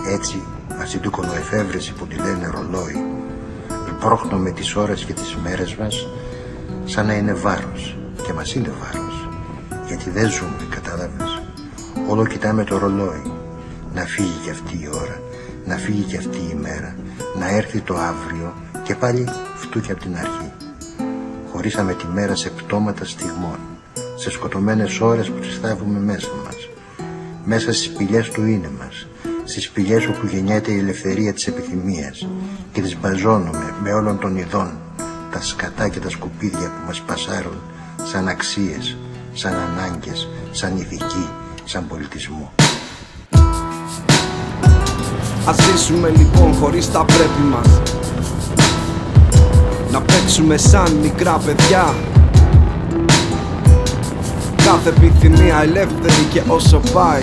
Έτσι, αυτή την κολοεφεύρεση που τη λένε ρολόι, πρόχνουμε τις ώρες και τις μέρες μας σαν να είναι βάρος. Και μας είναι βάρος, γιατί δεν ζούμε, κατάλαβες. Όλο κοιτάμε το ρολόι. Να φύγει κι αυτή η ώρα, να φύγει κι αυτή η μέρα, να έρθει το αύριο και πάλι φτούκι από την αρχή. Χωρίσαμε τη μέρα σε πτώματα στιγμών, σε σκοτωμένες ώρες που τις θάβουμε μέσα μας, μέσα στις σπηλιές του είναι μας, στις σπηλιές όπου γεννιέται η ελευθερία της επιθυμίας και τις μπαζώνουμε με όλων των ειδών τα σκατά και τα σκουπίδια που μας πασάρουν σαν αξίες, σαν ανάγκες, σαν ηθική, σαν πολιτισμό. Ας ζήσουμε λοιπόν χωρίς τα πρέπει μας, να παίξουμε σαν μικρά παιδιά, κάθε επιθυμία ελεύθερη και όσο πάει.